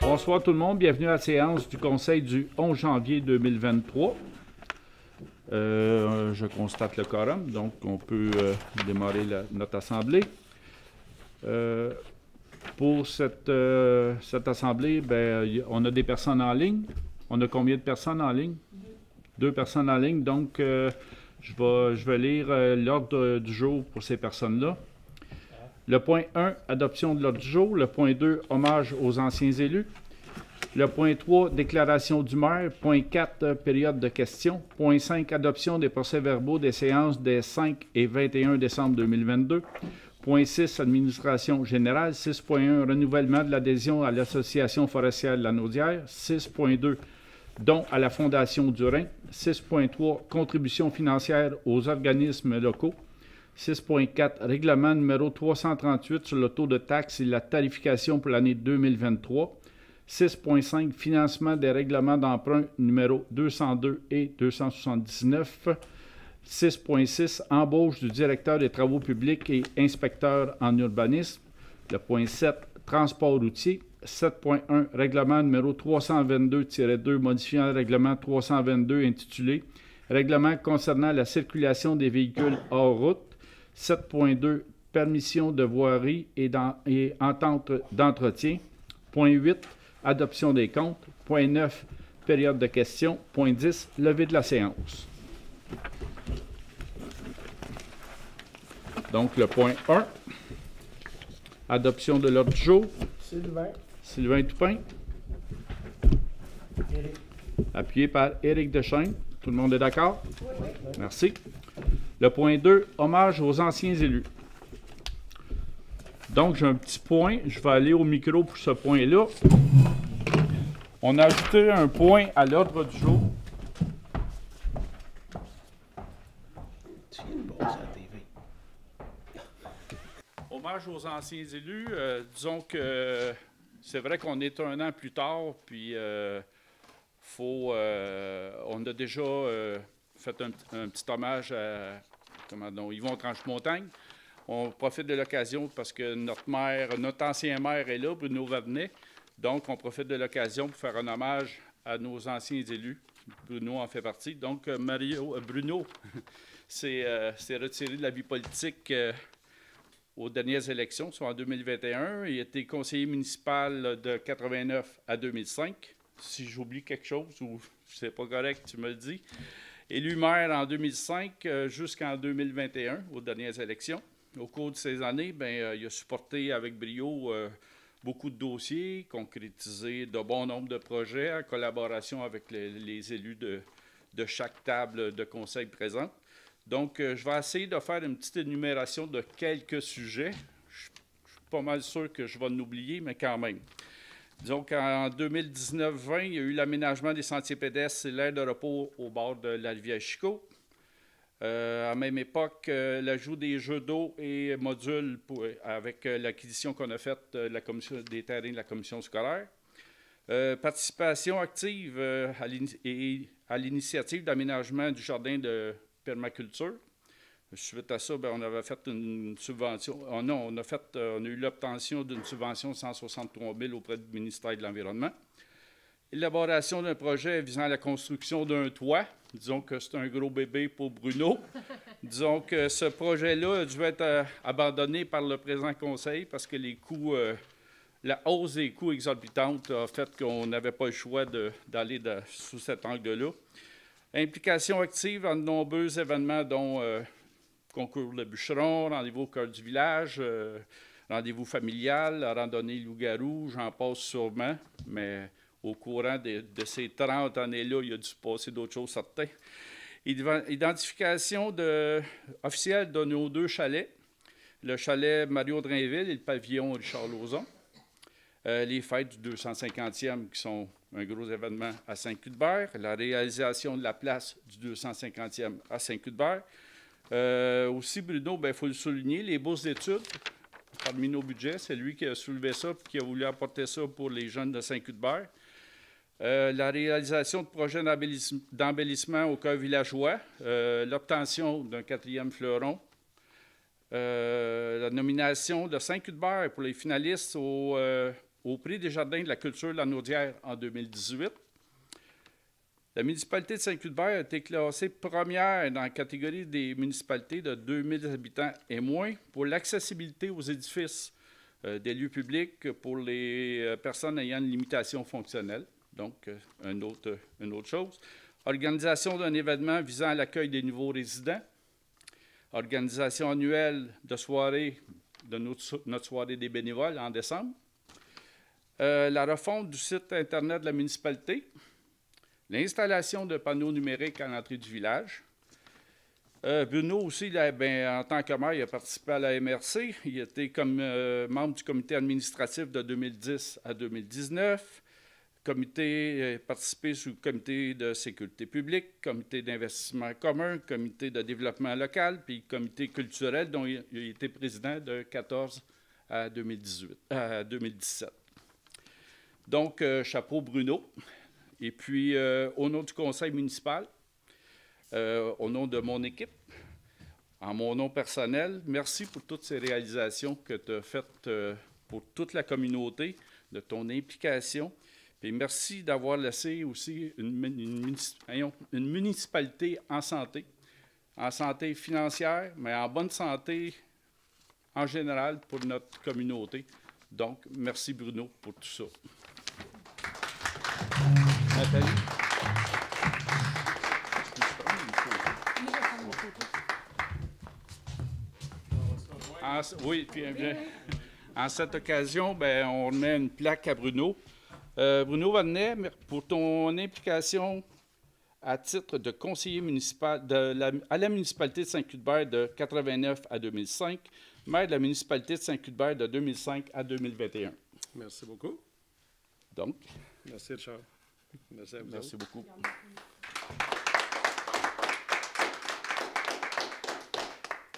Bonsoir tout le monde, bienvenue à la séance du Conseil du 11 janvier 2023. Je constate le quorum, donc on peut démarrer notre assemblée. Pour cette assemblée, on a des personnes en ligne. On a combien de personnes en ligne? Deux personnes en ligne, donc je vais lire l'ordre du jour pour ces personnes-là. Le point 1, adoption de l'ordre du jour. Le point 2, hommage aux anciens élus. Le point 3, déclaration du maire. Point 4, période de questions. Point 5, adoption des procès-verbaux des séances des 5 et 21 décembre 2022. Point 6, administration générale. 6.1, renouvellement de l'adhésion à l'Association forestière de la Naudière. 6.2, don à la Fondation du Rhin. 6.3, contribution financière aux organismes locaux. 6.4, règlement numéro 338 sur le taux de taxe et la tarification pour l'année 2023. 6.5, financement des règlements d'emprunt numéro 202 et 279. 6.6, embauche du directeur des travaux publics et inspecteur en urbanisme. Le point 7, transport routier. 7.1, règlement numéro 322-2 modifiant le règlement 322 intitulé règlement concernant la circulation des véhicules hors route. 7.2, permission de voirie et entente d'entretien. Point 8, adoption des comptes. Point 9, période de questions. Point 10, levée de la séance. Donc, le point 1, adoption de l'ordre du jour. Sylvain Toupin. Éric. Appuyé par Éric Deschênes. Tout le monde est d'accord? Oui. Merci. Le point 2, hommage aux anciens élus. Donc, j'ai un petit point. Je vais aller au micro pour ce point-là. On a ajouté un point à l'ordre du jour. Hommage aux anciens élus. Disons que c'est vrai qu'on est un an plus tard, puis on a déjà fait un petit hommage à Yvon Tranche-Montagne. On profite de l'occasion parce que notre ancien maire est là, Bruno Vavenet. Donc, on profite de l'occasion pour faire un hommage à nos anciens élus. Bruno en fait partie. Donc, Bruno s'est retiré de la vie politique aux dernières élections, soit en 2021. Il a été conseiller municipal de 89 à 2005. Si j'oublie quelque chose ou c'est pas correct, tu me le dis. Élu maire en 2005 jusqu'en 2021, aux dernières élections. Au cours de ces années, il a supporté avec brio beaucoup de dossiers, concrétisé de bon nombre de projets en collaboration avec les élus de chaque table de conseil présente. Donc, je vais essayer de faire une petite énumération de quelques sujets. Je suis pas mal sûr que je vais en oublier, mais quand même. Disons qu'en 2019-20, il y a eu l'aménagement des sentiers pédestres et l'aire de repos au bord de la rivière Chicot. À la même époque, l'ajout des jeux d'eau et modules avec l'acquisition qu'on a faite des terrains de la commission scolaire. Participation active à l'initiative d'aménagement du jardin de permaculture. Suite à ça, on avait fait une subvention. On a eu l'obtention d'une subvention de 163 000 auprès du ministère de l'Environnement. Élaboration d'un projet visant la construction d'un toit. Disons que c'est un gros bébé pour Bruno. Disons que ce projet-là a dû être abandonné par le présent conseil parce que la hausse des coûts exorbitante a fait qu'on n'avait pas le choix d'aller sous cet angle-là. Implication active dans de nombreux événements, dont concours de bûcheron, rendez-vous au cœur du village, rendez-vous familial, randonnée loup-garou, j'en passe sûrement, mais au courant de ces 30 années-là, il a dû se passer d'autres choses certaines. Identification officielle de nos deux chalets, le chalet Mario Drainville et le pavillon Richard Lauzon. Les fêtes du 250e qui sont un gros événement à Saint-Cuthbert, la réalisation de la place du 250e à Saint-Cuthbert. Aussi, Bruno, il faut le souligner, les bourses d'études, parmi nos budgets, c'est lui qui a soulevé ça et qui a voulu apporter ça pour les jeunes de Saint-Cuthbert. La réalisation de projets d'embellissement au cœur villageois, l'obtention d'un 4e fleuron, la nomination de Saint-Cuthbert pour les finalistes au au prix des Jardins de la culture de la Naudière en 2018. La municipalité de Saint-Cuthbert a été classée première dans la catégorie des municipalités de 2000 habitants et moins pour l'accessibilité aux édifices des lieux publics pour les personnes ayant une limitation fonctionnelle. Donc, une autre chose. Organisation d'un événement visant à l'accueil des nouveaux résidents. Organisation annuelle de soirée, de notre soirée des bénévoles en décembre. La refonte du site Internet de la municipalité. L'installation de panneaux numériques à l'entrée du village. Bruno aussi, là, en tant que maire, il a participé à la MRC. Il était comme membre du comité administratif de 2010 à 2019. Participé sous le comité de sécurité publique, comité d'investissement commun, comité de développement local, puis comité culturel, dont il a été président de 2014 à 2017. Donc, chapeau Bruno. Et puis, au nom du conseil municipal, au nom de mon équipe, en mon nom personnel, merci pour toutes ces réalisations que tu as faites pour toute la communauté, de ton implication. Puis merci d'avoir laissé aussi une municipalité en santé financière, mais en bonne santé en général pour notre communauté. Donc, merci Bruno pour tout ça. Nathalie? Oui, puis en cette occasion, on remet une plaque à Bruno. Bruno Vanet, pour ton implication à titre de conseiller municipal à la municipalité de Saint-Cuthbert de 89 à 2005, maire de la municipalité de Saint-Cuthbert de 2005 à 2021. Merci beaucoup. Donc. Merci, Richard. Merci à vous. Merci beaucoup.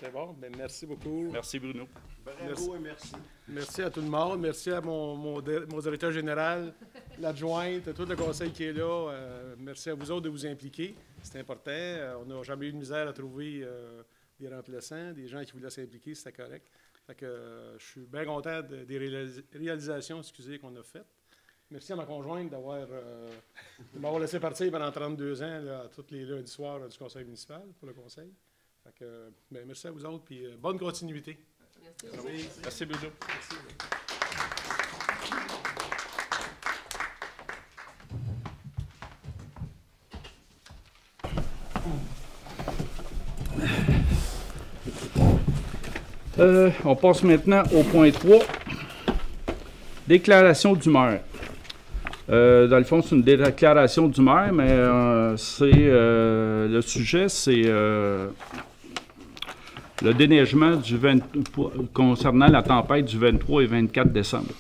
C'est bon. Bien, merci beaucoup. Merci, Bruno. Bravo et merci. Merci à tout le monde. Merci à mon directeur général, l'adjointe, tout le conseil qui est là. Merci à vous autres de vous impliquer. C'est important. On n'a jamais eu de misère à trouver des remplaçants, des gens qui voulaient s'impliquer. C'était correct. Fait que, je suis bien content des réalisations qu'on a faites. Merci à ma conjointe de m'avoir laissé partir pendant 32 ans, là, tous les lundis soirs du conseil municipal, pour le conseil. Fait que, merci à vous autres, puis bonne continuité. Merci. Merci, Bruno. Merci. On passe maintenant au point 3. Déclaration du maire. Dans le fond, c'est une déclaration du maire, mais le sujet, c'est le déneigement concernant la tempête du 23 et 24 décembre.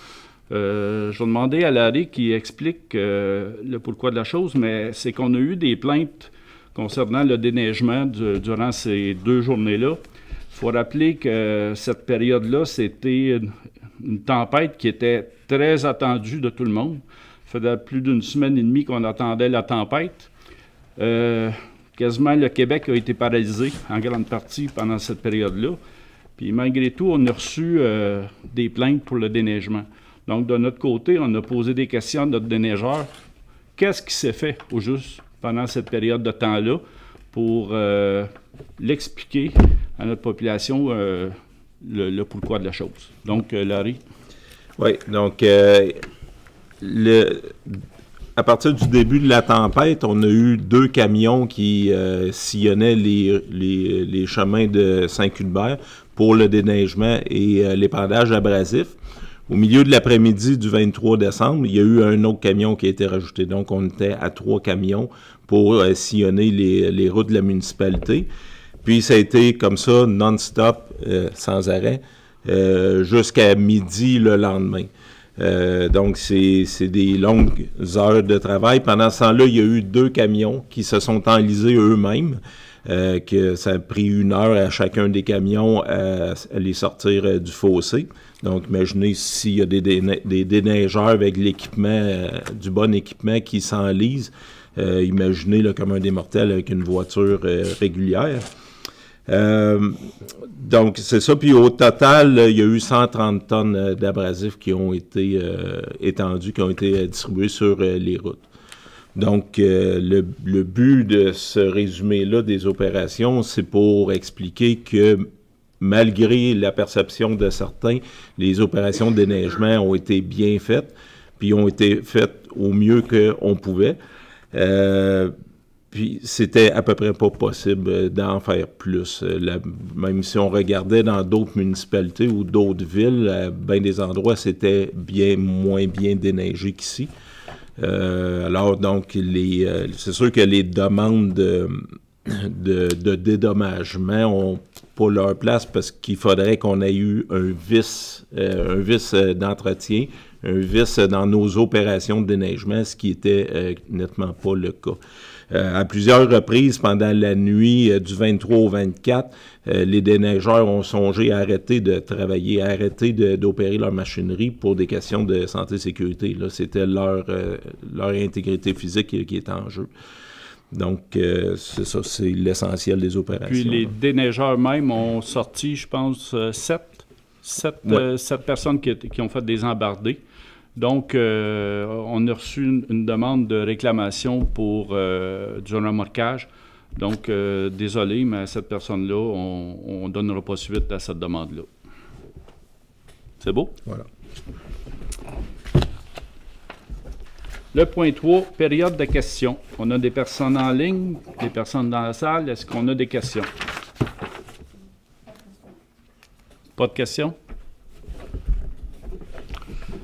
Je vais demander à Larry qui explique le pourquoi de la chose, mais c'est qu'on a eu des plaintes concernant le déneigement durant ces 2 journées-là. Il faut rappeler que cette période-là, c'était une tempête qui était très attendue de tout le monde. Ça faisait plus d'1 semaine et demie qu'on attendait la tempête. Quasiment le Québec a été paralysé en grande partie pendant cette période-là. Puis malgré tout, on a reçu des plaintes pour le déneigement. Donc, de notre côté, on a posé des questions à notre déneigeur. Qu'est-ce qui s'est fait au juste pendant cette période de temps-là pour l'expliquer à notre population le pourquoi de la chose. Donc, Larry. Oui, donc à partir du début de la tempête, on a eu 2 camions qui sillonnaient les chemins de Saint-Cuthbert pour le déneigement et l'épandage abrasif. Au milieu de l'après-midi du 23 décembre, il y a eu un autre camion qui a été rajouté. Donc, on était à 3 camions pour sillonner les routes de la municipalité. Puis, ça a été comme ça, non-stop, sans arrêt, jusqu'à midi le lendemain. Donc, c'est des longues heures de travail. Pendant ce temps-là, il y a eu 2 camions qui se sont enlisés eux-mêmes, que ça a pris 1 heure à chacun des camions à les sortir du fossé. Donc, imaginez s'il y a des déneigeurs avec l'équipement, du bon équipement qui s'enlisent. Imaginez le commun des mortels avec une voiture régulière. Donc, c'est ça. Puis au total, il y a eu 130 tonnes d'abrasifs qui ont été étendus, qui ont été distribués sur les routes. Donc, le but de ce résumé-là des opérations, c'est pour expliquer que malgré la perception de certains, les opérations de déneigement ont été bien faites, puis ont été faites au mieux qu'on pouvait. Puis c'était à peu près pas possible d'en faire plus. Même si on regardait dans d'autres municipalités ou d'autres villes, à bien des endroits, c'était bien moins bien déneigé qu'ici. Alors donc, c'est sûr que les demandes de dédommagement ont pas leur place parce qu'il faudrait qu'on ait eu un vice d'entretien, un vice dans nos opérations de déneigement, ce qui était nettement pas le cas. À plusieurs reprises, pendant la nuit du 23 au 24, les déneigeurs ont songé à arrêter de travailler, à arrêter d'opérer leur machinerie pour des questions de santé et sécurité. Là, c'était leur intégrité physique qui est en jeu. Donc, c'est ça, c'est l'essentiel des opérations. Puis les déneigeurs même ont sorti, je pense, sept personnes qui ont fait des embardés. Donc, on a reçu une demande de réclamation pour du remorquage. Donc, désolé, mais à cette personne-là, on ne donnera pas suite à cette demande-là. C'est beau? Voilà. Le point 3, période de questions. On a des personnes en ligne, des personnes dans la salle. Est-ce qu'on a des questions? Pas de questions?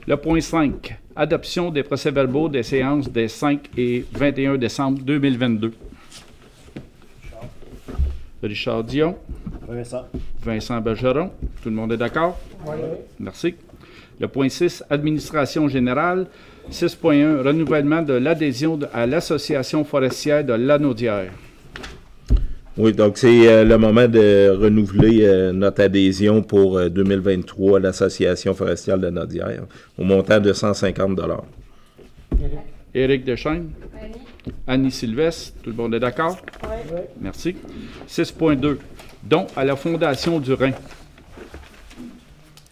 Le point 5, adoption des procès-verbaux des séances des 5 et 21 décembre 2022. Richard Dion. Vincent Bergeron. Tout le monde est d'accord? Oui. Merci. Le point 6, administration générale. 6.1, renouvellement de l'adhésion à l'Association forestière de Lanaudière. Oui, donc c'est le moment de renouveler notre adhésion pour 2023 à l'Association forestière de Lanaudière au montant de 150 $. Éric Deschênes. Annie Sylvestre. Tout le monde est d'accord? Oui. Merci. 6.2, don à la Fondation du Rhin.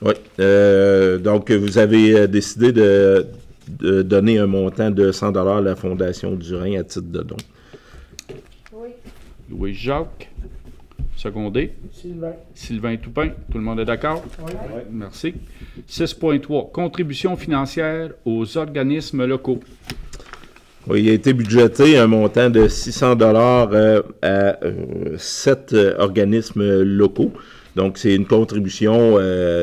Oui. Donc, vous avez décidé de donner un montant de 100 $ à la Fondation du Rhin à titre de don. Oui. Louis-Jacques. Secondé. Sylvain Toupin. Tout le monde est d'accord? Oui. Merci. 6.3. Contribution financière aux organismes locaux. Oui, il a été budgété un montant de 600 $ à 7 organismes locaux. Donc, c'est une contribution,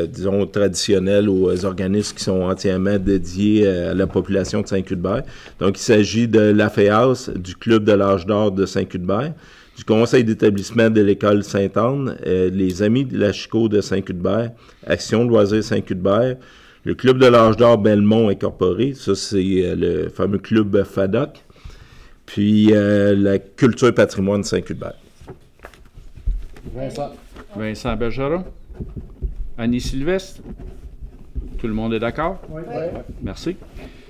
disons, traditionnelle aux organismes qui sont entièrement dédiés à la population de Saint-Cuthbert. Donc, il s'agit de l'AFEAS, du Club de l'Âge d'Or de Saint-Cuthbert, du Conseil d'établissement de l'École Sainte-Anne, les Amis de la Chicot de Saint-Cuthbert, Action de loisirs Saint-Cuthbert, le Club de l'Âge d'Or Belmont Incorporé, ça c'est le fameux club FADOC, puis la Culture Patrimoine Saint-Cuthbert. Vincent Bergeron. Annie Sylvestre. Tout le monde est d'accord? Oui. Merci.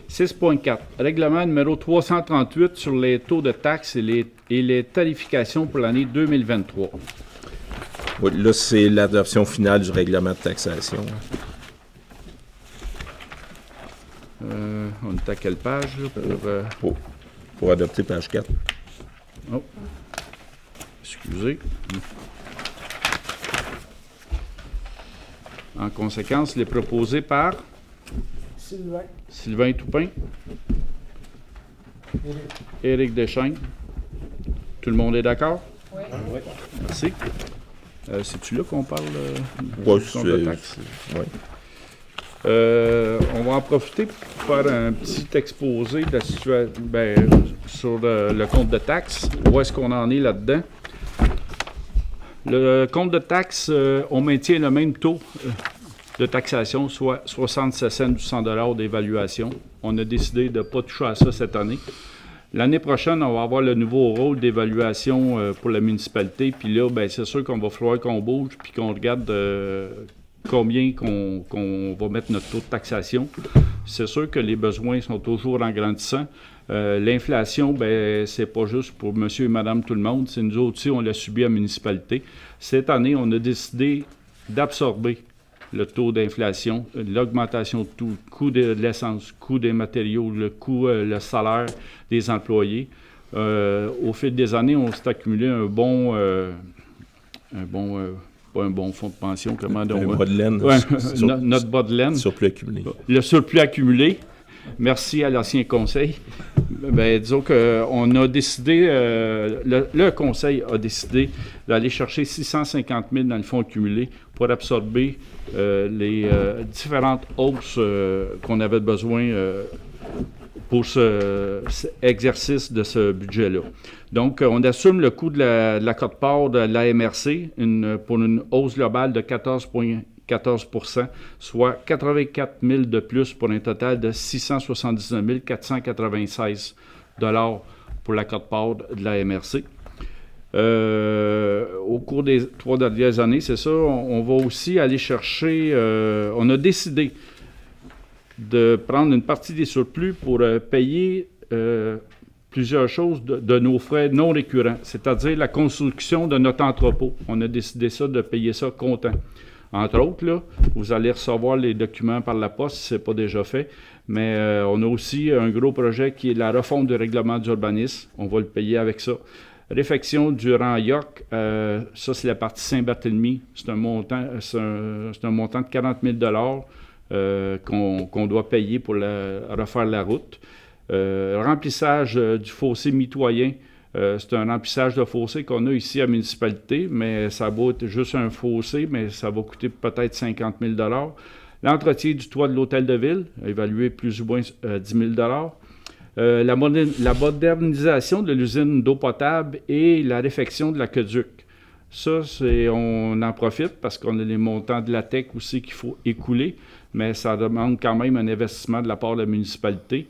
6.4. Règlement numéro 338 sur les taux de taxes et les tarifications pour l'année 2023. Oui, là, c'est l'adoption finale du règlement de taxation. On est à quelle page? Là, Pour adopter page 4. Oh. Excusez. En conséquence, il est proposé par Sylvain Toupin, Éric Deschênes. Tout le monde est d'accord? Oui. Merci. C'est-tu là qu'on parle Ouais, du compte de taxes? Oui. On va en profiter pour faire un petit exposé de la situation sur le compte de taxes. Où est-ce qu'on en est là-dedans? Le compte de taxes, on maintient le même taux de taxation, soit 67 cents du 100 $ d'évaluation. On a décidé de ne pas toucher à ça cette année. L'année prochaine, on va avoir le nouveau rôle d'évaluation pour la municipalité. Puis là, ben, c'est sûr qu'on va falloir qu'on bouge puis qu'on regarde combien qu'on va mettre notre taux de taxation. C'est sûr que les besoins sont toujours en grandissant. L'inflation, ben, c'est pas juste pour monsieur et madame tout le monde, c'est nous autres aussi, on l'a subi à la municipalité. Cette année, on a décidé d'absorber le taux d'inflation, l'augmentation de tout, le coût de l'essence, le coût des matériaux, le coût, le salaire des employés. Au fil des années, on s'est accumulé pas un bon fonds de pension, comment donc? Un bas de laine. Ouais, notre bas de laine. Surplus accumulé. Le surplus accumulé. Merci à l'ancien conseil. Ben, disons qu'on a décidé, le conseil a décidé d'aller chercher 650 000 dans le fonds accumulé pour absorber les différentes hausses qu'on avait besoin pour cet exercice de ce budget-là. Donc, on assume le coût de la quote-part de la MRC pour une hausse globale de 14,14 %, soit 84 000 de plus pour un total de 679 496 $ pour la quote-part de la MRC. Au cours des 3 dernières années, c'est ça, on va aussi aller chercher, on a décidé de prendre une partie des surplus pour payer plusieurs choses de nos frais non récurrents, c'est-à-dire la construction de notre entrepôt. On a décidé ça, de payer ça comptant. Entre autres, là, vous allez recevoir les documents par la poste si ce n'est pas déjà fait, mais on a aussi un gros projet qui est la refonte du règlement d'urbanisme. On va le payer avec ça. Réfection du rang York, ça c'est la partie Saint-Barthélemy. C'est un montant de 40 000 $ qu'on doit payer pour refaire la route. Remplissage du fossé mitoyen. C'est un remplissage de fossé qu'on a ici à la municipalité, mais ça va être juste un fossé, mais ça va coûter peut-être 50 000 $. L'entretien du toit de l'hôtel de ville, évalué plus ou moins 10 000 $. La modernisation de l'usine d'eau potable et la réfection de l'aqueduc. Ça, on en profite parce qu'on a les montants de la TEC aussi qu'il faut écouler, mais ça demande quand même un investissement de la part de la municipalité.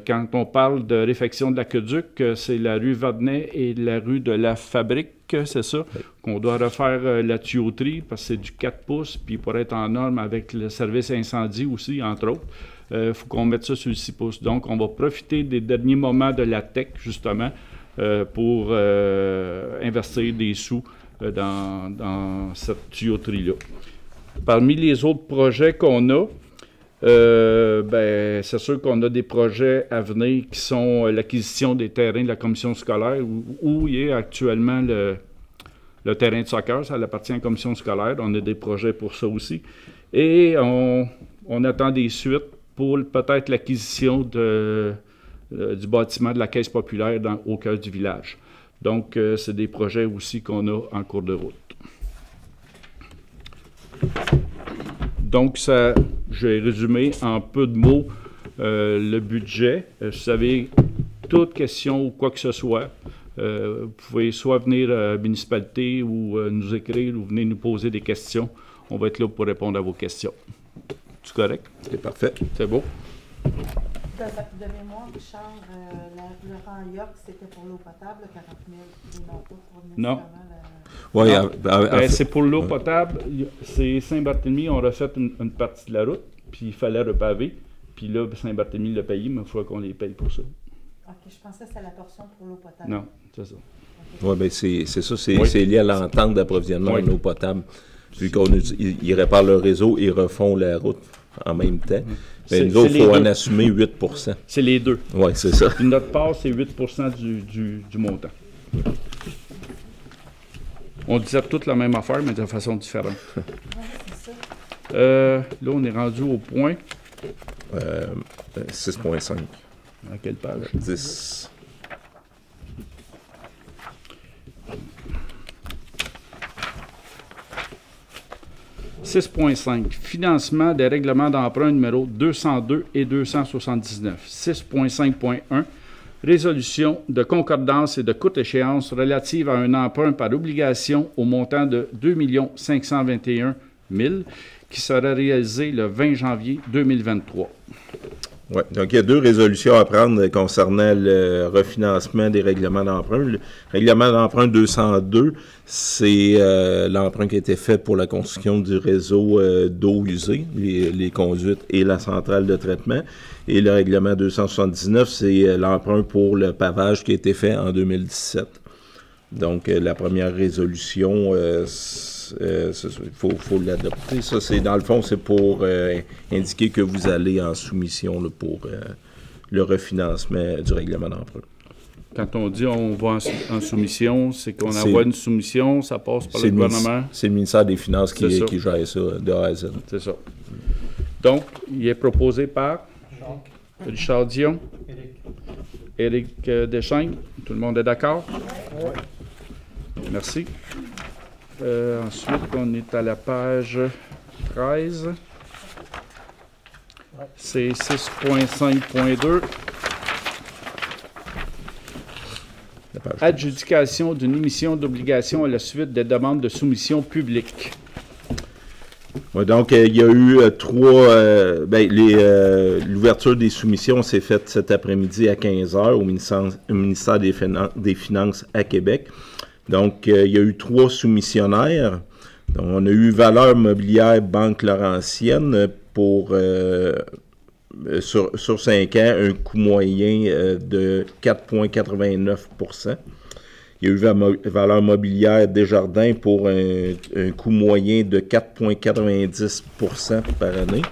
Quand on parle de réfection de l'aqueduc, c'est la rue Vadnet et la rue de la Fabrique, c'est ça, qu'on doit refaire la tuyauterie parce que c'est du 4 pouces, puis pour être en norme avec le service incendie aussi, entre autres, il faut qu'on mette ça sur le 6 pouces. Donc, on va profiter des derniers moments de la TEC, justement, pour investir des sous dans cette tuyauterie-là. Parmi les autres projets qu'on a, c'est sûr qu'on a des projets à venir qui sont l'acquisition des terrains de la commission scolaire où il y a actuellement le terrain de soccer, ça appartient à la commission scolaire. On a des projets pour ça aussi. Et on attend des suites pour peut-être l'acquisition du bâtiment de la Caisse populaire au cœur du village. Donc, c'est des projets aussi qu'on a en cours de route. Donc, j'ai résumé en peu de mots le budget. Si vous avez toute question ou quoi que ce soit, vous pouvez soit venir à la municipalité ou nous écrire ou venir nous poser des questions. On va être là pour répondre à vos questions. C'est correct? C'est parfait. C'est beau? De mémoire, Richard, le rang York, c'était pour l'eau potable, 40 000, et non pas pour nécessairement Oui, c'est pour l'eau potable. C'est Saint-Barthélemy, on refait une partie de la route, puis il fallait repaver. Puis là, Saint-Barthélemy l'a payé, mais il faut qu'on les paye pour ça. OK, je pensais que c'était la portion pour l'eau potable. Non, c'est ça. Okay. Oui, bien c'est ça, c'est lié à l'entente d'approvisionnement en eau potable. Puis ils réparent le réseau et refont la route en même temps. Mais nous autres, il faut en assumer 8 %. C'est les deux. Oui, c'est ça. Puis notre part, c'est 8 % du montant. On disait toute la même affaire, mais de façon différente. Oui, c'est ça. Là, on est rendu au point. 6,5. À quelle page? 10. « 6.5. Financement des règlements d'emprunt numéro 202 et 279. 6.5.1. Résolution de concordance et de courte échéance relative à un emprunt par obligation au montant de 2 521 000 qui sera réalisé le 20 janvier 2023. Oui, donc il y a 2 résolutions à prendre concernant le refinancement des règlements d'emprunt. Le règlement d'emprunt 202, c'est l'emprunt qui a été fait pour la construction du réseau d'eau usée, les conduites et la centrale de traitement. Et le règlement 279, c'est l'emprunt pour le pavage qui a été fait en 2017. Donc la première résolution, il faut l'adopter. Ça, c'est dans le fond, c'est pour indiquer que vous allez en soumission là, pour le refinancement du règlement d'emprunt. Quand on dit on va en soumission, c'est qu'on envoie une soumission, ça passe par le gouvernement. C'est le ministère des Finances qui gère ça de A à Z. C'est ça. Donc, il est proposé par Richard Dion, Éric Deschaines. Tout le monde est d'accord? Oui. Merci. Ensuite, on est à la page 13. C'est 6.5.2. Adjudication d'une émission d'obligation à la suite des demandes de soumission publique. Ouais, donc, il y a eu 3... l'ouverture des soumissions s'est faite cet après-midi à 15h au ministère des Finances à Québec. Donc, il y a eu 3 soumissionnaires. Donc, on a eu Valeur mobilière Banque Laurentienne pour, sur 5 ans, un coût moyen de 4,89 %. Il y a eu Valeur mobilière Desjardins pour un coût moyen de 4,90 % par année.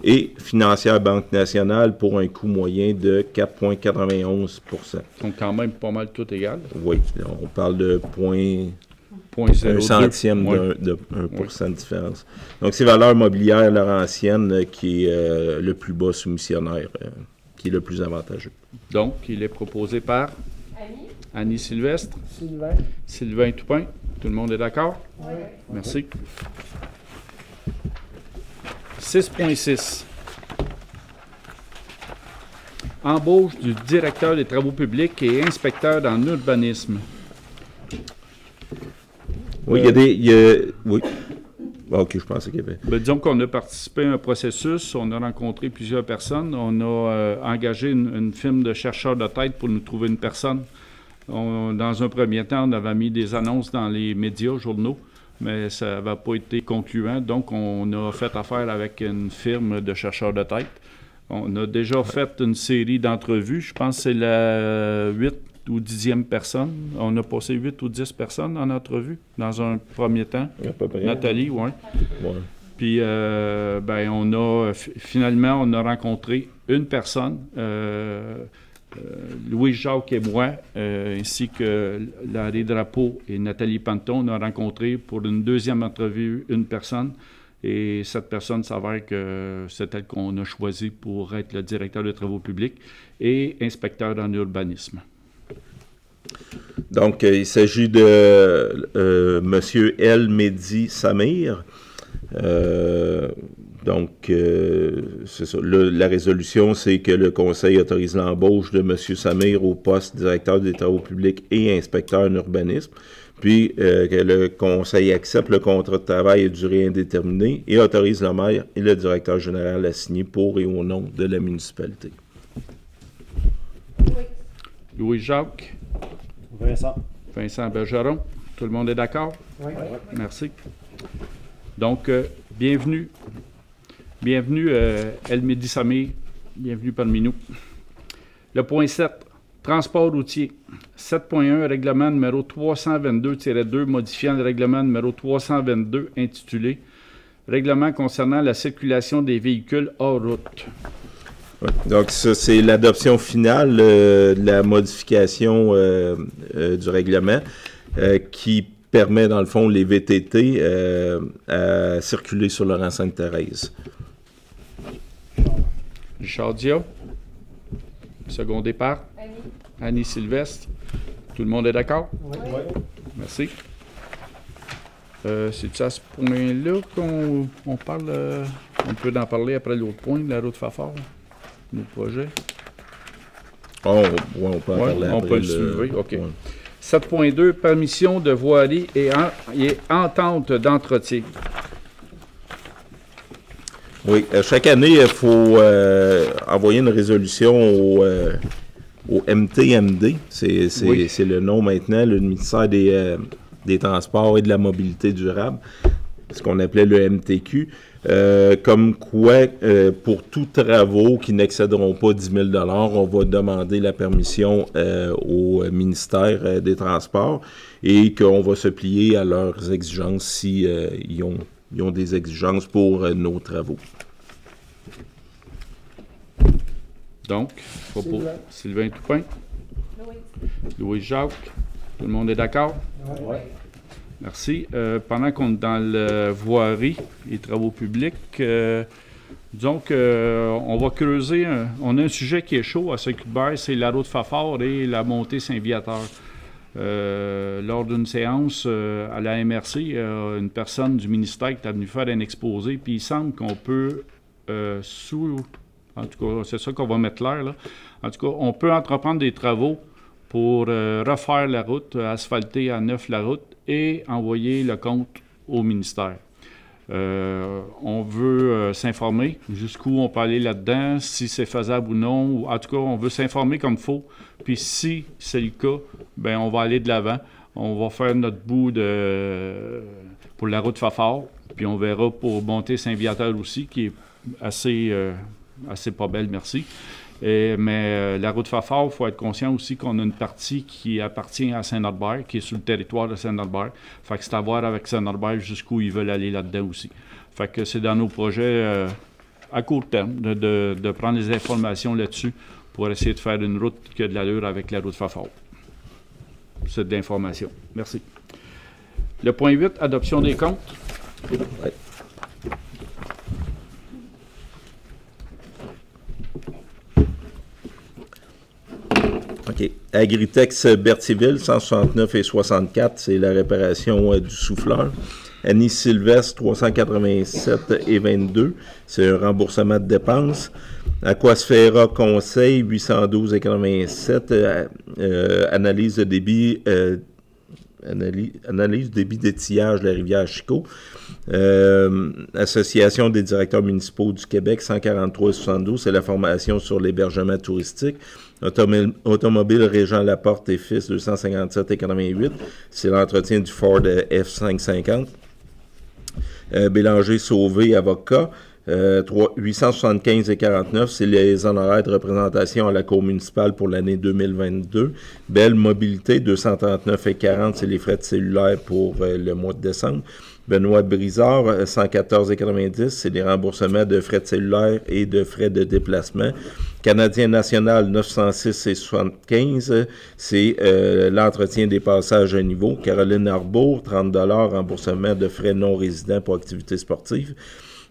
Et Financière Banque Nationale pour un coût moyen de 4,91 %. Donc, quand même pas mal tout égal. Oui, on parle de un centième de 1% de différence. Donc, c'est Valeur mobilière Laurentienne qui est le plus bas soumissionnaire, qui est le plus avantageux. Donc, il est proposé par Annie Sylvestre. Sylvain Toupin. Tout le monde est d'accord? Oui. Merci. 6.6. Embauche du directeur des travaux publics et inspecteur dans l'urbanisme. Oui, oui. OK, je pensais qu'il y avait... Disons qu'on a participé à un processus, on a rencontré plusieurs personnes, on a engagé une firme de chercheurs de tête pour nous trouver une personne. Dans un premier temps, on avait mis des annonces dans les médias, journaux, mais ça n'avait pas été concluant. Donc, on a fait affaire avec une firme de chercheurs de tête. On a déjà fait une série d'entrevues. Je pense que c'est la 8 ou 10e personne. On a passé 8 ou 10 personnes en entrevue dans un premier temps. À peu près. Nathalie, oui. Ouais. Puis, finalement, on a rencontré une personne, Louis-Jacques et moi, ainsi que Larry Drapeau et Nathalie Panton. On a rencontré pour une deuxième entrevue une personne. Et cette personne s'avère que c'est elle qu'on a choisi pour être le directeur de travaux publics et inspecteur en urbanisme. Donc, il s'agit de M. El Mehdi Samir. C'est ça. La résolution, c'est que le Conseil autorise l'embauche de M. Samir au poste directeur des travaux publics et inspecteur en urbanisme. Puis, que le Conseil accepte le contrat de travail à durée indéterminée et autorise le maire et le directeur général à signer pour et au nom de la municipalité. Oui. Louis-Jacques. Vincent Bergeron. Tout le monde est d'accord? Oui. Merci. Donc, bienvenue. Bienvenue, El Mehdi Samir. Bienvenue parmi nous. Le point 7. Transport routier. 7.1, règlement numéro 322-2 modifiant le règlement numéro 322 intitulé « Règlement concernant la circulation des véhicules hors route ». Ouais, donc, ça, c'est l'adoption finale de la modification du règlement qui permet, dans le fond, les VTT à circuler sur le rang Sainte-Thérèse. Richard Dia. Second départ. Annie Sylvestre. Tout le monde est d'accord? Oui. Merci. C'est-tu à ce point-là qu'on parle? On peut en parler après l'autre point, la route Fafard, nos projets? On peut en parler on après. peut le soulever, OK. Ouais. 7.2, permission de voirie et entente d'entretien. Oui, chaque année, il faut envoyer une résolution au MTMD. C'est le nom maintenant, le ministère des Transports et de la Mobilité durable, ce qu'on appelait le MTQ. Comme quoi, pour tous travaux qui n'excéderont pas 10 000 $, on va demander la permission au ministère des Transports et qu'on va se plier à leurs exigences si ils ont des exigences pour nos travaux. Donc, Sylvain Toupin, Louis Jacques, tout le monde est d'accord? Oui. Merci. Pendant qu'on est dans le voirie et travaux publics, disons qu'on va creuser, on a un sujet qui est chaud à Saint-Cuthbert, c'est la route Fafard et la montée Saint-Viateur. Lors d'une séance à la MRC, une personne du ministère qui est venue faire un exposé, puis il semble qu'on peut, en tout cas, c'est ça qu'on va mettre l'air, là. En tout cas, on peut entreprendre des travaux pour refaire la route, asphalter à neuf la route et envoyer le compte au ministère. On veut s'informer jusqu'où on peut aller là-dedans, si c'est faisable ou non. Ou, en tout cas, on veut s'informer comme il faut. Puis si c'est le cas, ben on va aller de l'avant. On va faire notre bout pour la route Fafard. Puis on verra pour monter Saint-Viateur aussi, qui est assez pas belle, merci. Mais la route Fafard, il faut être conscient aussi qu'on a une partie qui appartient à Saint-Norbert, qui est sur le territoire de Saint-Norbert. Fait que c'est à voir avec Saint-Norbert jusqu'où ils veulent aller là-dedans aussi. Fait que c'est dans nos projets à court terme de prendre les informations là-dessus pour essayer de faire une route qui a de l'allure avec la route Fafard. C'est de l'information. Merci. Le point 8, adoption des comptes. Ouais. OK. Agritex Berthierville, 169 et 64, c'est la réparation du souffleur. Annie Sylvestre, 387 et 22, c'est un remboursement de dépenses. Aquasphera Conseil, 812 et 87, analyse de débit, analyse du débit d'étillage de la rivière Chicot. Association des directeurs municipaux du Québec, 143 et 72, c'est la formation sur l'hébergement touristique. Automobile Régent Laporte et Fils, 257 et 88, c'est l'entretien du Ford F550. Bélanger Sauvé, avocat, 875 et 49, c'est les honoraires de représentation à la Cour municipale pour l'année 2022. Belle Mobilité, 239 et 40, c'est les frais de cellulaire pour le mois de décembre. Benoît Brizard, 114 et 90, c'est les remboursements de frais de cellulaire et de frais de déplacement. Canadien National, 906 et 75, c'est l'entretien des passages à niveau. Caroline Arbour, 30 $, remboursement de frais non résidents pour activités sportives.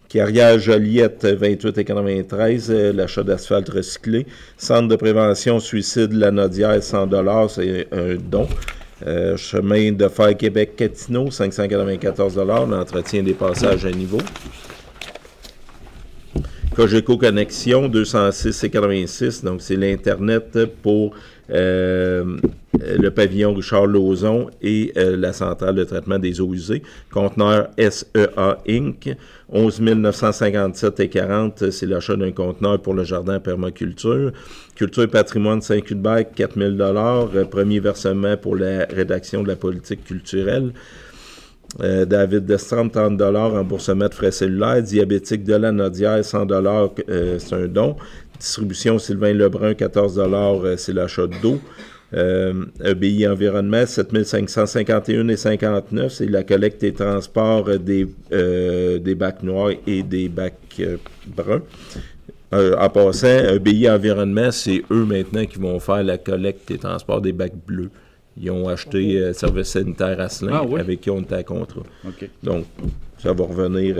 Carrière Joliette, 28 et 93, l'achat d'asphalte recyclé. Centre de prévention suicide La Nodière, 100 $, c'est un don. Chemin de fer Québec-Catino, 594 $, l'entretien des passages à niveau. Cogeco Connexion, 206 et 86, donc c'est l'Internet pour le pavillon Richard Lauzon et la centrale de traitement des eaux usées. Conteneur SEA Inc., 11 957 et 40, c'est l'achat d'un conteneur pour le jardin à permaculture. Culture Patrimoine Saint-Cuthbert, 4 000 $, premier versement pour la rédaction de la politique culturelle. David Destrand, 30 $, remboursement de frais cellulaires. Diabétique de la Nodière, 100 $, c'est un don. Distribution Sylvain Lebrun, 14 $, c'est l'achat d'eau. EBI Environnement, 7 551 et 59, c'est la collecte et transport des bacs noirs et des bacs bruns. En passant, EBI Environnement, c'est eux maintenant qui vont faire la collecte et transport des bacs bleus. Ils ont acheté Service sanitaire Asselin, avec qui on était à contrat. Okay. Donc, ça va revenir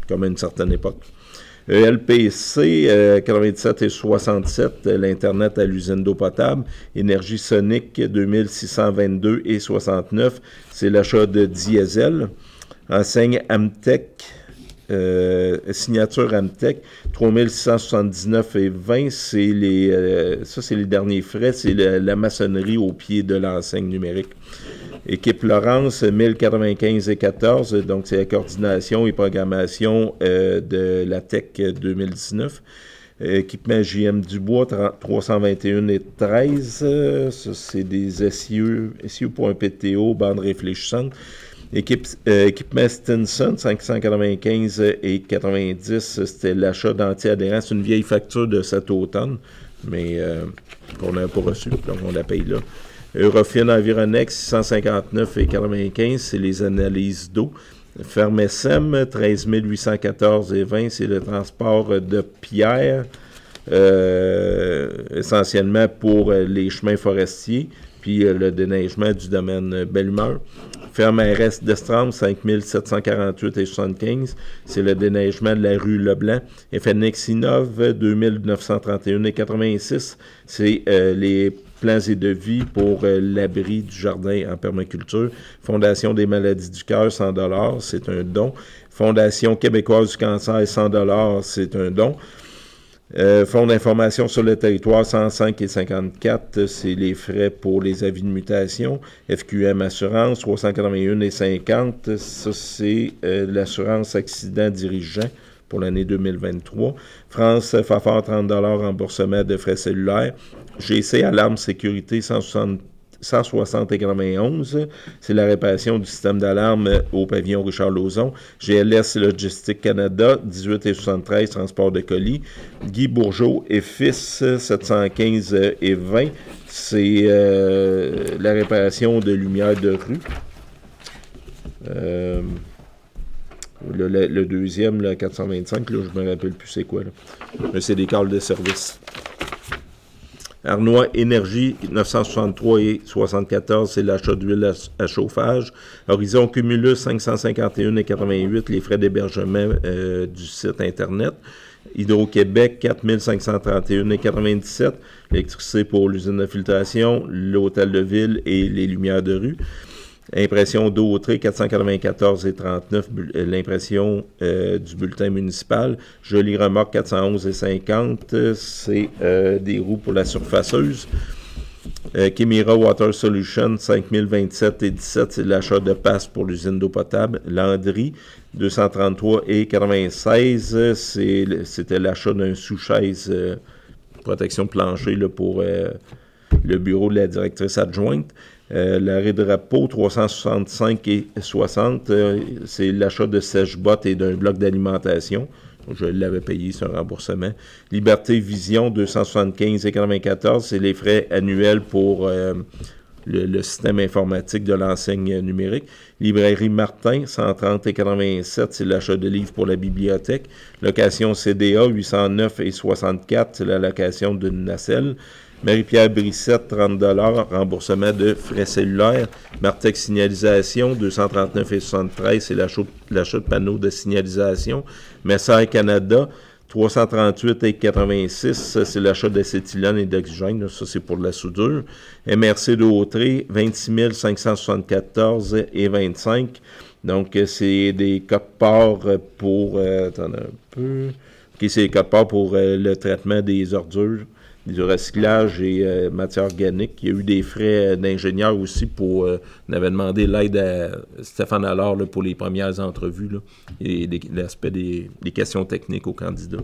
comme à une certaine époque. LPC, 97 et 67, l'Internet à l'usine d'eau potable. Énergie Sonique, 2622 et 69, c'est l'achat de diesel. Enseigne Amtech, signature Amtech, 3679 et 20, c'est les derniers frais, c'est la maçonnerie au pied de l'enseigne numérique. Équipe Laurence, 1095,14. Donc, c'est la coordination et programmation de la TEC 2019. Équipement JM Dubois, 321,13. Ça, c'est des SIE pour un PTO, bande réfléchissante. Équipement Stinson, 595,90. C'était l'achat d'anti-adhérents. C'est une vieille facture de cet automne, mais qu'on n'a pas reçue, donc on la paye là. Eurofin Environex, 659,95. C'est les analyses d'eau. Fermesem, 13 814,20, c'est le transport de pierre, essentiellement pour les chemins forestiers, puis le déneigement du domaine Belle-Humeur. Ferme RS d'Estrambe, 5 748,75, c'est le déneigement de la rue Leblanc. FNX Innov, 2 931,86, c'est les plans et devis pour l'abri du jardin en permaculture. Fondation des maladies du cœur, 100 $, c'est un don. Fondation québécoise du cancer, 100 $, c'est un don. Fonds d'information sur le territoire, 105,54, c'est les frais pour les avis de mutation. FQM Assurance, 381,50, ça c'est l'assurance accident dirigeant pour l'année 2023. France Fafard, 30 $, remboursement de frais cellulaires. GC Alarme Sécurité, 160,91. C'est la réparation du système d'alarme au pavillon Richard-Lauzon. GLS Logistique Canada, 18,73, transport de colis. Guy Bourgeot et Fils, 715,20. C'est la réparation de lumière de rue. Le deuxième, le 425, là, je me rappelle plus c'est quoi. Là. Mais c'est des câbles de service. Arnois Énergie, 963,74, c'est l'achat d'huile à chauffage. Horizon Cumulus, 551,88, les frais d'hébergement du site Internet. Hydro-Québec, 4531,97, l'électricité pour l'usine de filtration, l'hôtel de ville et les lumières de rue. Impression d'Autré, 494,39, l'impression du bulletin municipal. Jolie remorque, 411,50, c'est des roues pour la surfaceuse. Chimera Water Solution, 5027,17, c'est l'achat de passes pour l'usine d'eau potable. Landry, 233,96, c'était l'achat d'un sous-chaise protection plancher là, pour le bureau de la directrice adjointe. L'arrêt de repos, 365,60, c'est l'achat de sèche-bottes et d'un bloc d'alimentation. Je l'avais payé, c'est un remboursement. Liberté Vision, 275,94, c'est les frais annuels pour le système informatique de l'enseigne numérique. Librairie Martin, 130,87, c'est l'achat de livres pour la bibliothèque. Location CDA, 809,64, c'est la location d'une nacelle. Marie-Pierre Brissette, 30 $, remboursement de frais cellulaires. Martec Signalisation, 239,73, c'est l'achat de panneaux de signalisation. Messer Canada, 338,86, c'est l'achat d'acétylène et d'oxygène, ça c'est pour la soudure. MRC de Autré, 26 574,25, donc c'est des codes-parts pour, attendez un peu, ok, c'est des codes-parts pour le traitement des ordures, du recyclage et matière organique. Il y a eu des frais d'ingénieur aussi pour... on avait demandé l'aide à Stéphane Allard là, pour les premières entrevues là, et l'aspect des questions techniques aux candidats.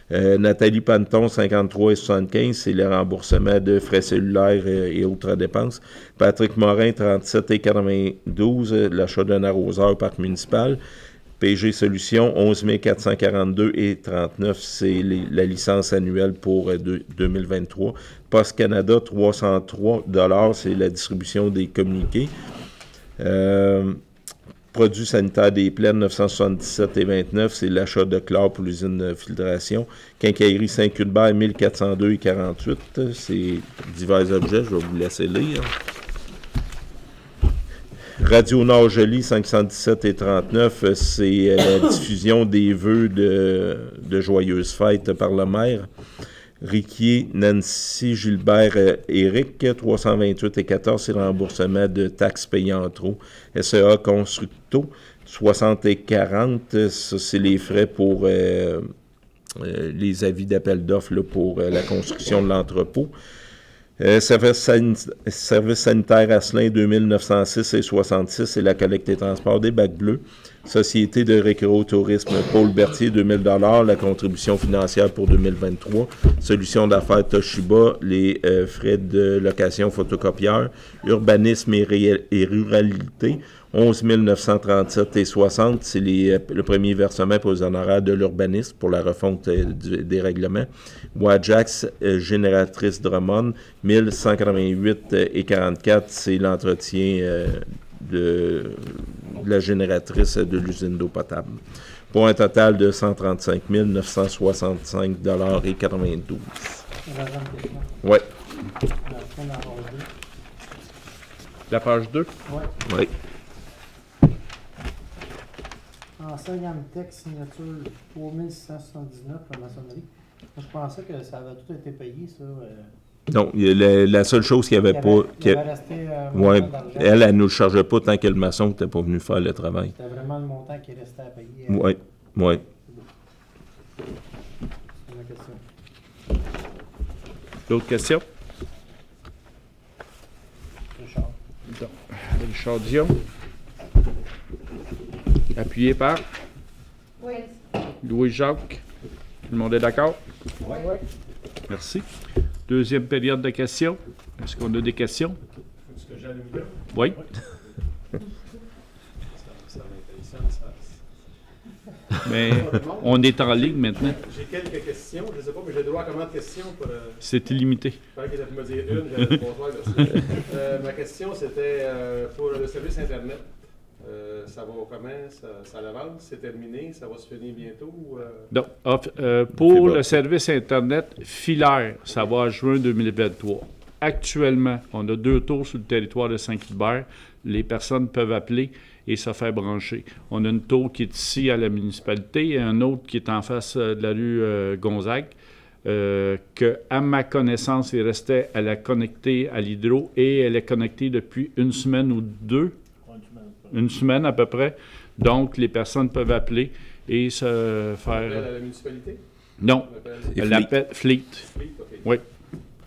Nathalie Panton, 53,75, c'est le remboursement de frais cellulaires et autres dépenses. Patrick Morin, 37,92, l'achat d'un arroseur au parc municipal. PG Solutions, 11 442,39, c'est la licence annuelle pour 2023. Post Canada, 303 $, c'est la distribution des communiqués. Produits sanitaires des plaines, 977,29, c'est l'achat de chlore pour l'usine de filtration. Quincaillerie Saint-Cuthbert, 1402,48, c'est divers objets, je vais vous laisser lire. Radio Nord-Joli, 517,39, c'est la diffusion des vœux de joyeuses fêtes par le maire. Riquier, Nancy, Gilbert, Éric, 328,14, c'est le remboursement de taxes payées en trop. SEA Constructo, 60,40, ça c'est les frais pour les avis d'appel d'offres pour la construction de l'entrepôt. Service sanitaire Asselin 2906 et 66 et la collecte et transport des bacs bleus. Société de récréotourisme Paul Berthier, 2000 $, la contribution financière pour 2023. Solution d'affaires Toshiba, les frais de location photocopieur. Urbanisme et ruralité, 11 937 et 60. C'est le premier versement pour les honoraires de l'urbanisme pour la refonte des règlements. Wajax, génératrice Drummond, 1188 et 44. C'est l'entretien de la génératrice de l'usine d'eau potable. Pour un total de 135 965 $ et 92. Oui. La page 2? Oui. Enseignant texte, signature 3679 pour la maçonnerie. Moi, je pensais que ça avait tout été payé, ça. Non, la seule chose qu'il n'y avait pas... Elle ne nous chargeait pas tant que le maçon n'était pas venu faire le travail. C'était vraiment le montant qui restait à payer. Oui, oui. C'est ma question. D'autres questions? Richard. Richard Dion. Appuyé par Oui. Louis-Jacques. Tout le monde est d'accord? Oui. Merci. Deuxième période de questions. Est-ce qu'on a des questions? Est-ce que j'allume là? Oui. Ça m'intéresse, ça. Mais on est en ligne maintenant. J'ai quelques questions. Je ne sais pas, mais j'ai droit à combien de questions pour... C'est illimité. J'espère qu'il a pu me dire une, j'allais bonsoir, merci. Ma question, c'était pour le service Internet. Ça va comment? Ça avance? C'est terminé? Ça va se finir bientôt? Donc, pour le service Internet filaire, ça va à juin 2023. Actuellement, on a 2 tours sur le territoire de Saint-Hubert. Les personnes peuvent appeler et se faire brancher. On a une tour qui est ici à la municipalité et un autre qui est en face de la rue Gonzague, que, à ma connaissance, il restait à la connecter à l'hydro et elle est connectée depuis une semaine ou 2. Une semaine à peu près. Donc, les personnes peuvent appeler et se faire... On appelle à la municipalité? Non, elle l'appelle Fleet. Fleet, OK. Oui.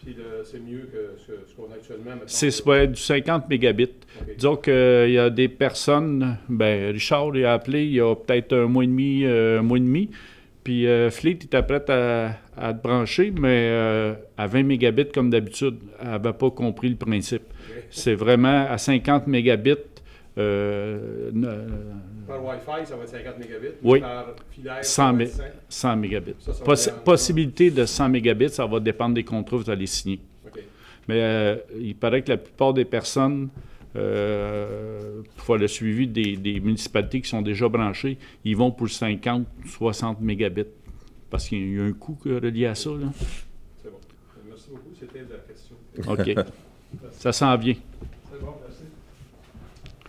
Puis c'est mieux que ce qu'on a actuellement? C'est du 50 mégabits. Okay. Disons qu'il y a des personnes... Ben, Richard il a appelé il y a peut-être un mois et demi. Puis Fleet était prête à te brancher, mais à 20 mégabits comme d'habitude. Elle n'avait pas compris le principe. Okay. C'est vraiment à 50 mégabits. Par Wi-Fi, ça va être 50 mégabits. Oui. Par filaire, 100 mégabits. Ça Possibilité de 100 mégabits, ça va dépendre des contrats que vous allez signer. Okay. Mais il paraît que la plupart des personnes, pour le suivi des municipalités qui sont déjà branchées, ils vont pour 50, 60 mégabits. Parce qu'il y a un coût relié à ça. Là. C'est bon. Merci beaucoup. C'était la question. OK. Ça s'en vient. C'est bon, merci.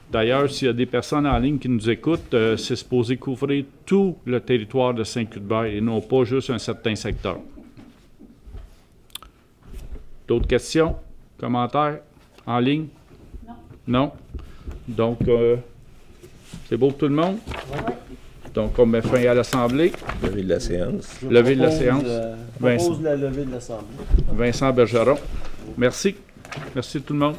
D'ailleurs, s'il y a des personnes en ligne qui nous écoutent, c'est supposé couvrir tout le territoire de Saint-Hubert et non pas juste un certain secteur. D'autres questions? Commentaires? En ligne? Non. Non? Donc, c'est beau pour tout le monde? Oui. Donc, on met fin à l'Assemblée. Lever de la séance. Lever de la séance. Je propose la levée de l'Assemblée. Vincent Bergeron. Merci. Merci tout le monde.